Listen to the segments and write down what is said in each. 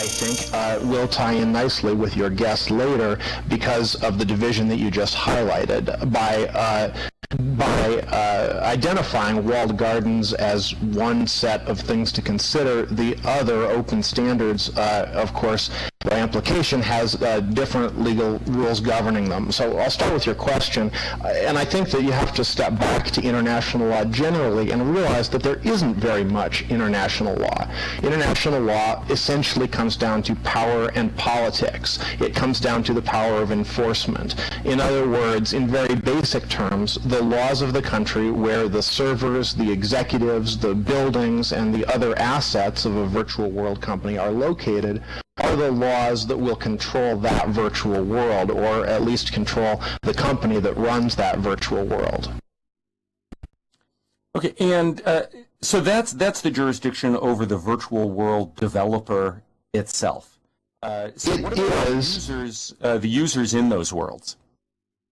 I think, will tie in nicely with your guest later because of the division that you just highlighted. By identifying walled gardens as one set of things to consider, the other, open standards, of course, by implication, has different legal rules governing them. So I'll start with your question, and I think that you have to step back to international law generally and realize that there isn't very much international law. International law essentially comes down to power and politics. It comes down to the power of enforcement. In other words, in very basic terms, the laws of the country where the servers, the executives, the buildings, and the other assets of a virtual world company are located are the laws that will control that virtual world, or at least control the company that runs that virtual world. Okay, and so that's the jurisdiction over the virtual world developer itself. So what about the users in those worlds?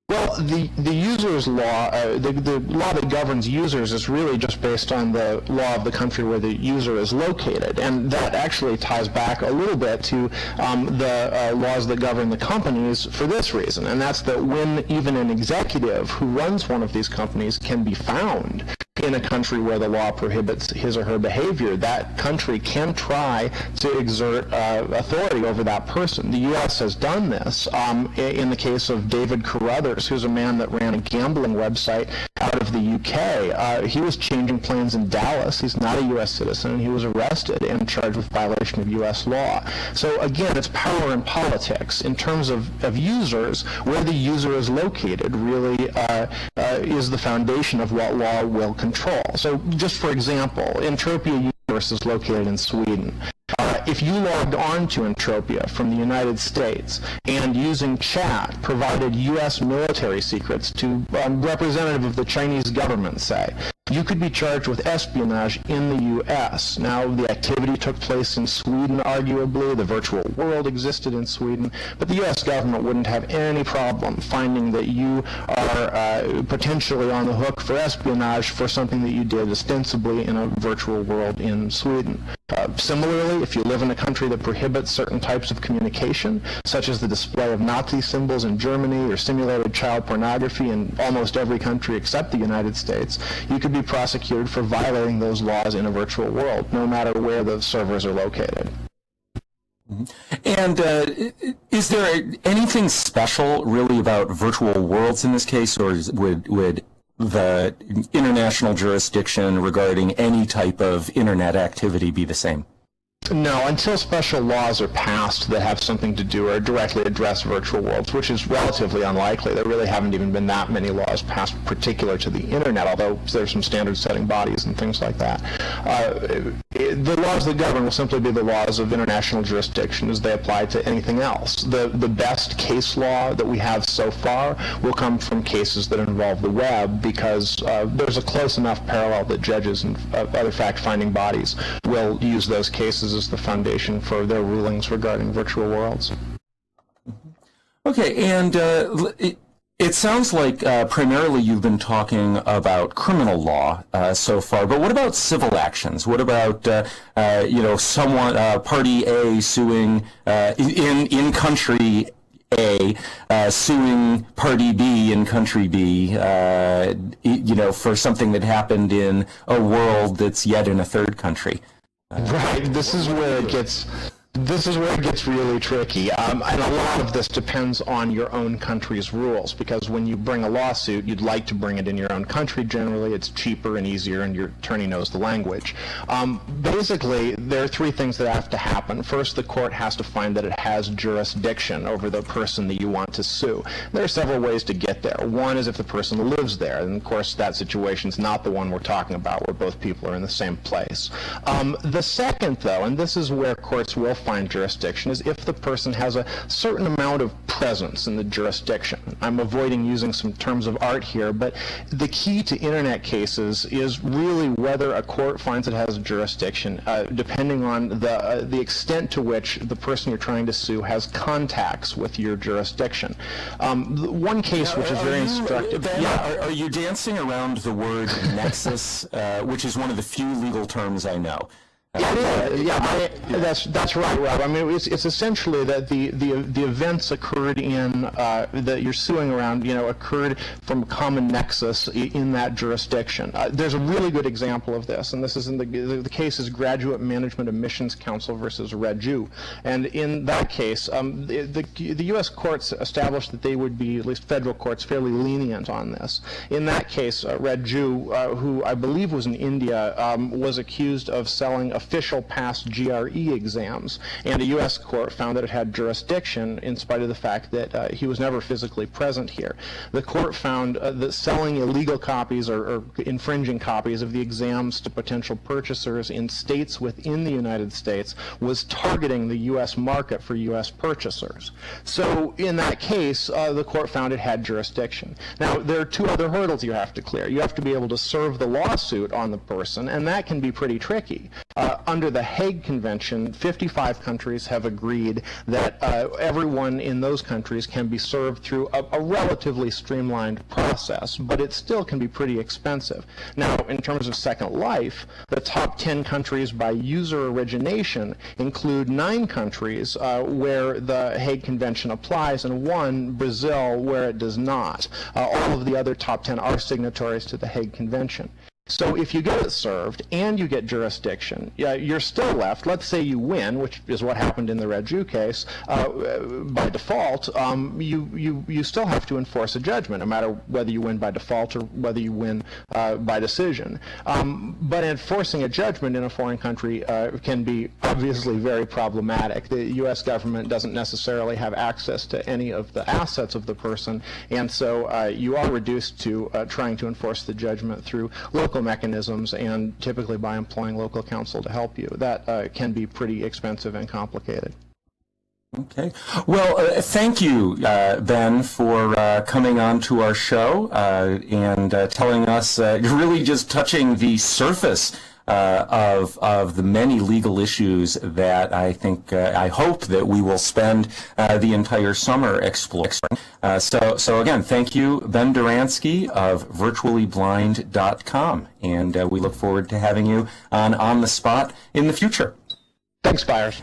Well, the user's law, the law that governs users is really just based on the law of the country where the user is located, and that actually ties back a little bit to the laws that govern the companies for this reason, and that's that when even an executive who runs one of these companies can be found in a country where the law prohibits his or her behavior, that country can try to exert authority over that person. The U.S. has done this in the case of David Carruthers, who's a man that ran a gambling website out of the U.K. He was changing plans in Dallas. He's not a U.S. citizen, and he was arrested and charged with violation of U.S. law. So again, it's power and politics. In terms of users, where the user is located really is the foundation of what law will control. So just for example, Entropia Universe is located in Sweden. If you logged on to Entropia from the United States and using chat provided U.S. military secrets to a representative of the Chinese government, say, you could be charged with espionage in the U.S. Now, the activity took place in Sweden, arguably. The virtual world existed in Sweden, but the U.S. government wouldn't have any problem finding that you are potentially on the hook for espionage for something that you did ostensibly in a virtual world in Sweden. Similarly, if you live in a country that prohibits certain types of communication, such as the display of Nazi symbols in Germany or simulated child pornography in almost every country except the United States, you could be prosecuted for violating those laws in a virtual world, no matter where the servers are located. And is there anything special really about virtual worlds in this case, or would the international jurisdiction regarding any type of internet activity be the same? No, until special laws are passed that have something to do or directly address virtual worlds, which is relatively unlikely. There really haven't even been that many laws passed particular to the internet, although there's some standard-setting bodies and things like that. The laws that govern will simply be the laws of international jurisdiction as they apply to anything else. The best case law that we have so far will come from cases that involve the web, because there's a close enough parallel that judges and other fact-finding bodies will use those cases as the foundation for their rulings regarding virtual worlds. Okay, and it sounds like primarily you've been talking about criminal law so far, but what about civil actions? What about someone, party A suing in country A, suing party B in country B, for something that happened in a world that's yet in a third country? Right. This is where it gets really tricky, and a lot of this depends on your own country's rules, because when you bring a lawsuit, you'd like to bring it in your own country. Generally, it's cheaper and easier, and your attorney knows the language. Basically, there are three things that have to happen. First, the court has to find that it has jurisdiction over the person that you want to sue. There are several ways to get there. One is if the person lives there, and of course that situation's not the one we're talking about, where both people are in the same place. The second, though, and this is where courts will find jurisdiction, is if the person has a certain amount of presence in the jurisdiction. I'm avoiding using some terms of art here, but the key to internet cases is really whether a court finds it has jurisdiction, depending on the extent to which the person you're trying to sue has contacts with your jurisdiction. One case which is very instructive. Are you dancing around the word nexus, which is one of the few legal terms I know? That's right, Rob. I mean, it's essentially that the events occurred in that you're suing around, occurred from a common nexus in that jurisdiction. There's a really good example of this, and this is in the case is Graduate Management Admissions Council versus Reju. And in that case, the U.S. courts established that they would be, at least federal courts, fairly lenient on this. In that case, Reju, who I believe was in India, was accused of selling official past GRE exams, and a U.S. court found that it had jurisdiction in spite of the fact that he was never physically present here. The court found that selling illegal copies or infringing copies of the exams to potential purchasers in states within the United States was targeting the U.S. market for U.S. purchasers. So in that case, the court found it had jurisdiction. Now, there are two other hurdles you have to clear. You have to be able to serve the lawsuit on the person, and that can be pretty tricky. Under the Hague Convention, 55 countries have agreed that everyone in those countries can be served through a relatively streamlined process, but it still can be pretty expensive. Now, in terms of Second Life, the top 10 countries by user origination include 9 countries where the Hague Convention applies, and 1, Brazil, where it does not. All of the other top 10 are signatories to the Hague Convention. So if you get it served and you get jurisdiction, you're still left, let's say you win, which is what happened in the Reju case, by default, you still have to enforce a judgment, no matter whether you win by default or whether you win by decision. But enforcing a judgment in a foreign country can be obviously very problematic. The U.S. government doesn't necessarily have access to any of the assets of the person, and so you are reduced to trying to enforce the judgment through local mechanisms and typically by employing local counsel to help you. That can be pretty expensive and complicated. Okay. Well, thank you, Ben, for coming on to our show and telling us, really just touching the surface of the many legal issues that I think, I hope that we will spend the entire summer exploring. So again, thank you, Ben Duranske of virtuallyblind.com, and we look forward to having you on the Spot in the future. Thanks, Byers.